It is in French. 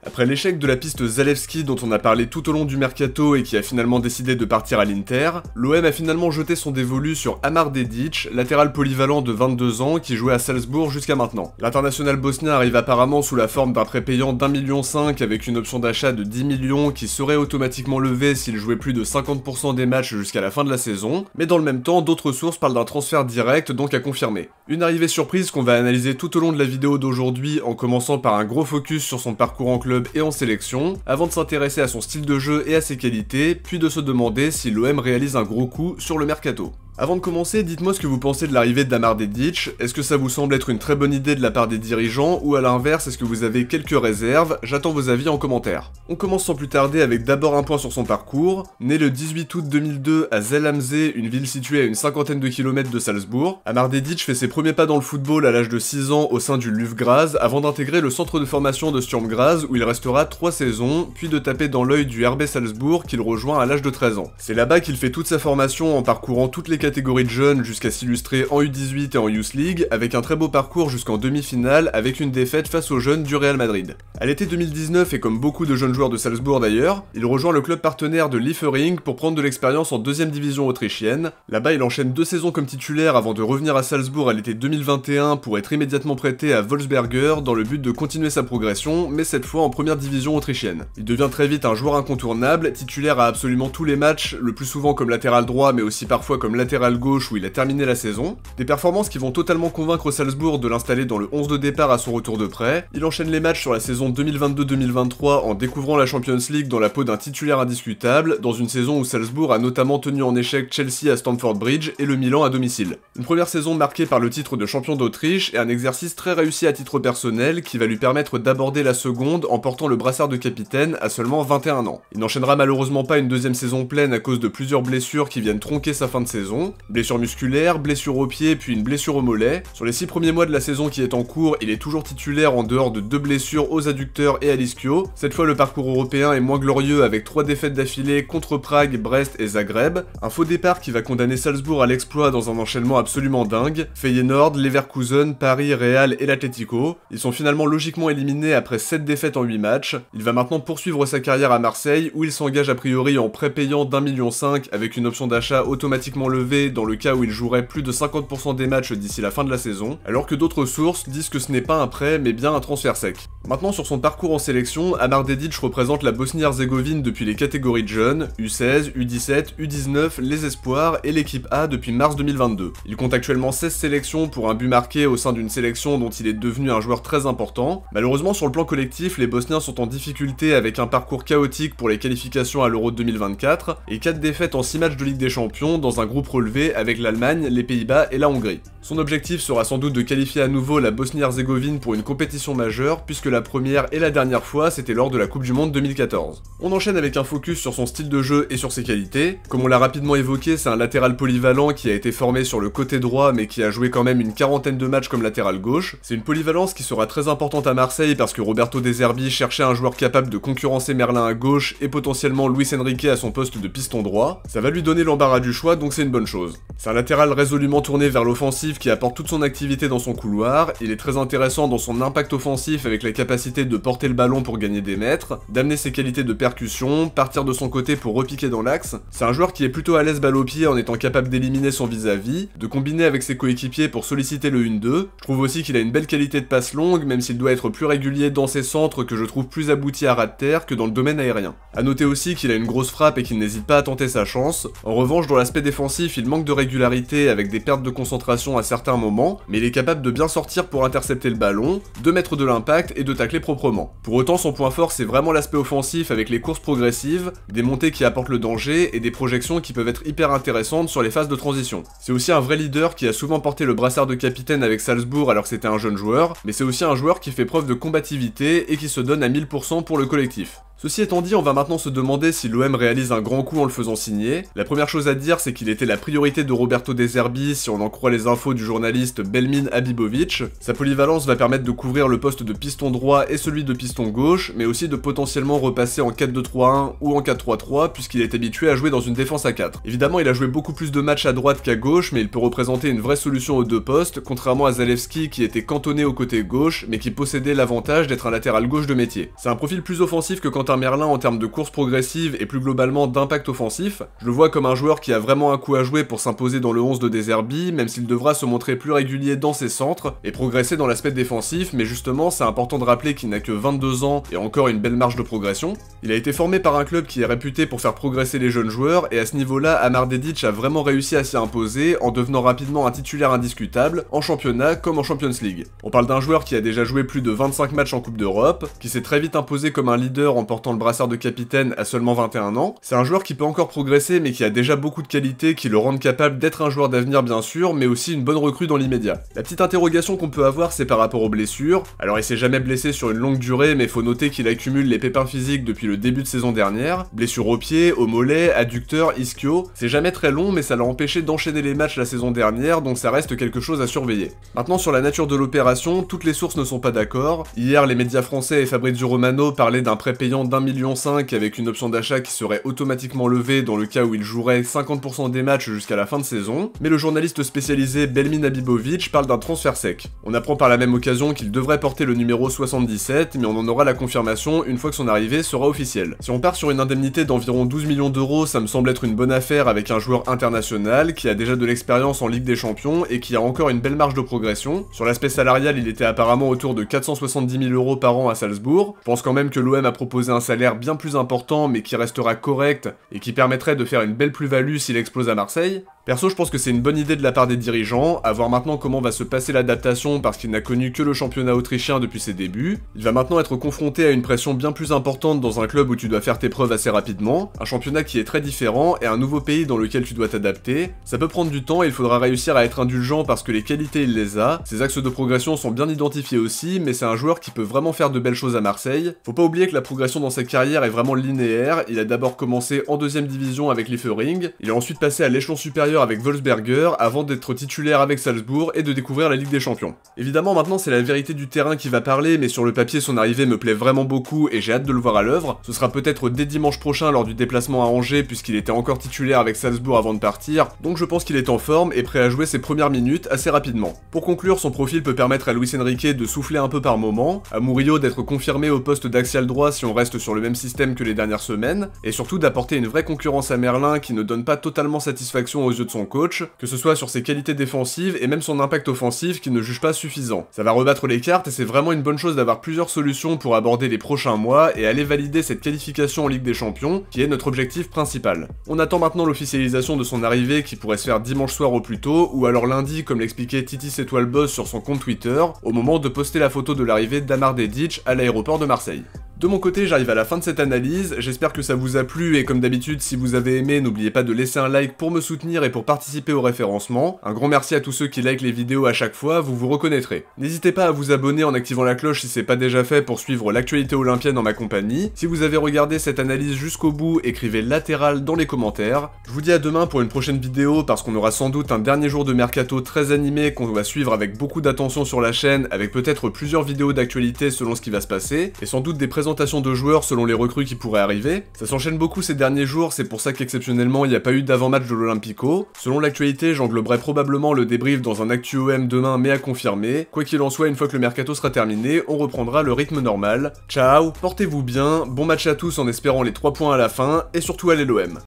Après l'échec de la piste Zalewski dont on a parlé tout au long du mercato et qui a finalement décidé de partir à l'Inter, l'OM a finalement jeté son dévolu sur Amar Dedić, latéral polyvalent de 22 ans qui jouait à Salzbourg jusqu'à maintenant. L'international bosnien arrive apparemment sous la forme d'un prêt payant d'1,5 million avec une option d'achat de 10 millions qui serait automatiquement levée s'il jouait plus de 50% des matchs jusqu'à la fin de la saison, mais dans le même temps, d'autres sources parlent d'un transfert direct donc à confirmer. Une arrivée surprise qu'on va analyser tout au long de la vidéo d'aujourd'hui en commençant par un gros focus sur son parcours en club et en sélection, avant de s'intéresser à son style de jeu et à ses qualités, puis de se demander si l'OM réalise un gros coup sur le mercato. Avant de commencer, dites-moi ce que vous pensez de l'arrivée d'Amar Dedić, est-ce que ça vous semble être une très bonne idée de la part des dirigeants, ou à l'inverse, est-ce que vous avez quelques réserves? J'attends vos avis en commentaire. On commence sans plus tarder avec d'abord un point sur son parcours. Né le 18 août 2002 à Zell am See, une ville située à une cinquantaine de kilomètres de Salzbourg, Amar Dedić fait ses premiers pas dans le football à l'âge de 6 ans au sein du LUV Graz, avant d'intégrer le centre de formation de Sturm Graz où il restera 3 saisons, puis de taper dans l'œil du RB Salzbourg qu'il rejoint à l'âge de 13 ans. C'est là-bas qu'il fait toute sa formation en parcourant toutes les catégories de jeunes jusqu'à s'illustrer en U18 et en Youth League, avec un très beau parcours jusqu'en demi-finale avec une défaite face aux jeunes du Real Madrid. À l'été 2019, et comme beaucoup de jeunes joueurs de Salzbourg d'ailleurs, il rejoint le club partenaire de Liefering pour prendre de l'expérience en deuxième division autrichienne. Là-bas, il enchaîne 2 saisons comme titulaire avant de revenir à Salzbourg à l'été 2021 pour être immédiatement prêté à Wolfsberger dans le but de continuer sa progression, mais cette fois en première division autrichienne. Il devient très vite un joueur incontournable, titulaire à absolument tous les matchs, le plus souvent comme latéral droit mais aussi parfois comme latéral gauche où il a terminé la saison. Des performances qui vont totalement convaincre Salzbourg de l'installer dans le 11 de départ à son retour de prêt. Il enchaîne les matchs sur la saison 2022-2023 en découvrant la Champions League dans la peau d'un titulaire indiscutable, dans une saison où Salzbourg a notamment tenu en échec Chelsea à Stamford Bridge et le Milan à domicile. Une première saison marquée par le titre de champion d'Autriche et un exercice très réussi à titre personnel qui va lui permettre d'aborder la seconde en portant le brassard de capitaine à seulement 21 ans. Il n'enchaînera malheureusement pas une deuxième saison pleine à cause de plusieurs blessures qui viennent tronquer sa fin de saison. Blessure musculaire, blessure au pied puis une blessure au mollet. Sur les 6 premiers mois de la saison qui est en cours, il est toujours titulaire en dehors de 2 blessures aux adducteurs et à l'ischio. Cette fois le parcours européen est moins glorieux avec 3 défaites d'affilée contre Prague, Brest et Zagreb. Un faux départ qui va condamner Salzbourg à l'exploit dans un enchaînement absolument dingue. Feyenoord, Leverkusen, Paris, Real et l'Atlético. Ils sont finalement logiquement éliminés après 7 défaites en 8 matchs. Il va maintenant poursuivre sa carrière à Marseille où il s'engage a priori en prêt payant d'1,5 million avec une option d'achat automatiquement levée dans le cas où il jouerait plus de 50% des matchs d'ici la fin de la saison, alors que d'autres sources disent que ce n'est pas un prêt mais bien un transfert sec. Maintenant sur son parcours en sélection, Amar Dedić représente la Bosnie-Herzégovine depuis les catégories de jeunes, U16, U17, U19, les espoirs et l'équipe A depuis mars 2022. Il compte actuellement 16 sélections pour un but marqué au sein d'une sélection dont il est devenu un joueur très important. Malheureusement sur le plan collectif, les Bosniens sont en difficulté avec un parcours chaotique pour les qualifications à l'Euro 2024 et 4 défaites en 6 matchs de Ligue des Champions dans un groupe relevé avec l'Allemagne, les Pays-Bas et la Hongrie. Son objectif sera sans doute de qualifier à nouveau la Bosnie-Herzégovine pour une compétition majeure, puisque la première et la dernière fois c'était lors de la Coupe du Monde 2014. On enchaîne avec un focus sur son style de jeu et sur ses qualités. Comme on l'a rapidement évoqué, c'est un latéral polyvalent qui a été formé sur le côté droit mais qui a joué quand même une quarantaine de matchs comme latéral gauche. C'est une polyvalence qui sera très importante à Marseille parce que Roberto De Zerbi cherchait un joueur capable de concurrencer Merlin à gauche et potentiellement Luis Enrique à son poste de piston droit. Ça va lui donner l'embarras du choix donc c'est une bonne chose. C'est un latéral résolument tourné vers l'offensive qui apporte toute son activité dans son couloir, il est très intéressant dans son impact offensif avec la capacité de porter le ballon pour gagner des mètres, d'amener ses qualités de percussion, partir de son côté pour repiquer dans l'axe. C'est un joueur qui est plutôt à l'aise balle au pied en étant capable d'éliminer son vis-à-vis, de combiner avec ses coéquipiers pour solliciter le 1-2. Je trouve aussi qu'il a une belle qualité de passe longue, même s'il doit être plus régulier dans ses centres que je trouve plus abouti à ras de terre que dans le domaine aérien. A noter aussi qu'il a une grosse frappe et qu'il n'hésite pas à tenter sa chance. En revanche, dans l'aspect défensif, il manque de régularité avec des pertes de concentration à certains moments, mais il est capable de bien sortir pour intercepter le ballon, de mettre de l'impact et de tacler proprement. Pour autant, son point fort c'est vraiment l'aspect offensif avec les courses progressives, des montées qui apportent le danger et des projections qui peuvent être hyper intéressantes sur les phases de transition. C'est aussi un vrai leader qui a souvent porté le brassard de capitaine avec Salzbourg alors que c'était un jeune joueur, mais c'est aussi un joueur qui fait preuve de combativité et qui se donne à 1000% pour le collectif. Ceci étant dit, on va maintenant se demander si l'OM réalise un grand coup en le faisant signer. La première chose à dire, c'est qu'il était la priorité de Roberto De Zerbi si on en croit les infos du journaliste Belmin Habibovic. Sa polyvalence va permettre de couvrir le poste de piston droit et celui de piston gauche, mais aussi de potentiellement repasser en 4-2-3-1 ou en 4-3-3 puisqu'il est habitué à jouer dans une défense à 4. Évidemment, il a joué beaucoup plus de matchs à droite qu'à gauche, mais il peut représenter une vraie solution aux deux postes, contrairement à Zalewski qui était cantonné au côté gauche, mais qui possédait l'avantage d'être un latéral gauche de métier. C'est un profil plus offensif que Quentin Merlin en termes de course progressive et plus globalement d'impact offensif. Je le vois comme un joueur qui a vraiment un coup à jouer pour s'imposer dans le 11 de De Zerbi, même s'il devra se montrer plus régulier dans ses centres et progresser dans l'aspect défensif, mais justement c'est important de rappeler qu'il n'a que 22 ans et encore une belle marge de progression. Il a été formé par un club qui est réputé pour faire progresser les jeunes joueurs et à ce niveau-là, Amar Dedic a vraiment réussi à s'y imposer en devenant rapidement un titulaire indiscutable en championnat comme en Champions League. On parle d'un joueur qui a déjà joué plus de 25 matchs en Coupe d'Europe, qui s'est très vite imposé comme un leader en portant le brassard de capitaine à seulement 21 ans. C'est un joueur qui peut encore progresser mais qui a déjà beaucoup de qualités qui le rendent capable d'être un joueur d'avenir bien sûr, mais aussi une bonne recrue dans l'immédiat. La petite interrogation qu'on peut avoir c'est par rapport aux blessures. Alors il s'est jamais blessé sur une longue durée mais faut noter qu'il accumule les pépins physiques depuis le début de saison dernière. Blessures au pied, au mollet, adducteur, ischio. C'est jamais très long mais ça l'a empêché d'enchaîner les matchs la saison dernière donc ça reste quelque chose à surveiller. Maintenant sur la nature de l'opération, toutes les sources ne sont pas d'accord. Hier les médias français et Fabrizio Romano parlaient d'un prêt payant d'1,5 million avec une option d'achat qui serait automatiquement levée dans le cas où il jouerait 50% des matchs jusqu'à la fin de saison, mais le journaliste spécialisé Belmin Habibovic parle d'un transfert sec. On apprend par la même occasion qu'il devrait porter le numéro 77, mais on en aura la confirmation une fois que son arrivée sera officielle. Si on part sur une indemnité d'environ 12 millions d'euros, ça me semble être une bonne affaire avec un joueur international qui a déjà de l'expérience en Ligue des Champions et qui a encore une belle marge de progression. Sur l'aspect salarial, il était apparemment autour de 470 000 euros par an à Salzbourg. Je pense quand même que l'OM a proposé un salaire bien plus important mais qui restera correct et qui permettrait de faire une belle plus-value s'il explose à Marseille. Perso, je pense que c'est une bonne idée de la part des dirigeants, à voir maintenant comment va se passer l'adaptation parce qu'il n'a connu que le championnat autrichien depuis ses débuts. Il va maintenant être confronté à une pression bien plus importante dans un club où tu dois faire tes preuves assez rapidement, un championnat qui est très différent et un nouveau pays dans lequel tu dois t'adapter. Ça peut prendre du temps et il faudra réussir à être indulgent parce que les qualités il les a, ses axes de progression sont bien identifiés aussi, mais c'est un joueur qui peut vraiment faire de belles choses à Marseille. Faut pas oublier que la progression dans sa carrière est vraiment linéaire, il a d'abord commencé en deuxième division avec Liefering, il est ensuite passé à l'échelon supérieur avec Wolfsberger avant d'être titulaire avec Salzbourg et de découvrir la Ligue des Champions. Évidemment maintenant c'est la vérité du terrain qui va parler, mais sur le papier son arrivée me plaît vraiment beaucoup et j'ai hâte de le voir à l'œuvre. Ce sera peut-être dès dimanche prochain lors du déplacement à Angers puisqu'il était encore titulaire avec Salzbourg avant de partir, donc je pense qu'il est en forme et prêt à jouer ses premières minutes assez rapidement. Pour conclure, son profil peut permettre à Luis Enrique de souffler un peu par moment, à Murillo d'être confirmé au poste d'axial droit si on reste sur le même système que les dernières semaines, et surtout d'apporter une vraie concurrence à Merlin qui ne donne pas totalement satisfaction aux yeux de son coach, que ce soit sur ses qualités défensives et même son impact offensif qui ne juge pas suffisant. Ça va rebattre les cartes et c'est vraiment une bonne chose d'avoir plusieurs solutions pour aborder les prochains mois et aller valider cette qualification en Ligue des Champions qui est notre objectif principal. On attend maintenant l'officialisation de son arrivée qui pourrait se faire dimanche soir au plus tôt ou alors lundi comme l'expliquait Titis Étoile Boss sur son compte Twitter au moment de poster la photo de l'arrivée d'Amar Dedic à l'aéroport de Marseille. De mon côté, j'arrive à la fin de cette analyse, j'espère que ça vous a plu et comme d'habitude, si vous avez aimé, n'oubliez pas de laisser un like pour me soutenir et pour participer au référencement. Un grand merci à tous ceux qui likent les vidéos à chaque fois, vous vous reconnaîtrez. N'hésitez pas à vous abonner en activant la cloche si c'est pas déjà fait pour suivre l'actualité olympienne en ma compagnie. Si vous avez regardé cette analyse jusqu'au bout, écrivez latéral dans les commentaires. Je vous dis à demain pour une prochaine vidéo parce qu'on aura sans doute un dernier jour de mercato très animé qu'on va suivre avec beaucoup d'attention sur la chaîne, avec peut-être plusieurs vidéos d'actualité selon ce qui va se passer, et sans doute des présentations de joueurs selon les recrues qui pourraient arriver. Ça s'enchaîne beaucoup ces derniers jours, c'est pour ça qu'exceptionnellement il n'y a pas eu d'avant-match de l'Olympico. Selon l'actualité, j'engloberai probablement le débrief dans un Actu OM demain mais à confirmer. Quoi qu'il en soit, une fois que le mercato sera terminé, on reprendra le rythme normal. Ciao, portez-vous bien, bon match à tous en espérant les 3 points à la fin, et surtout allez l'OM.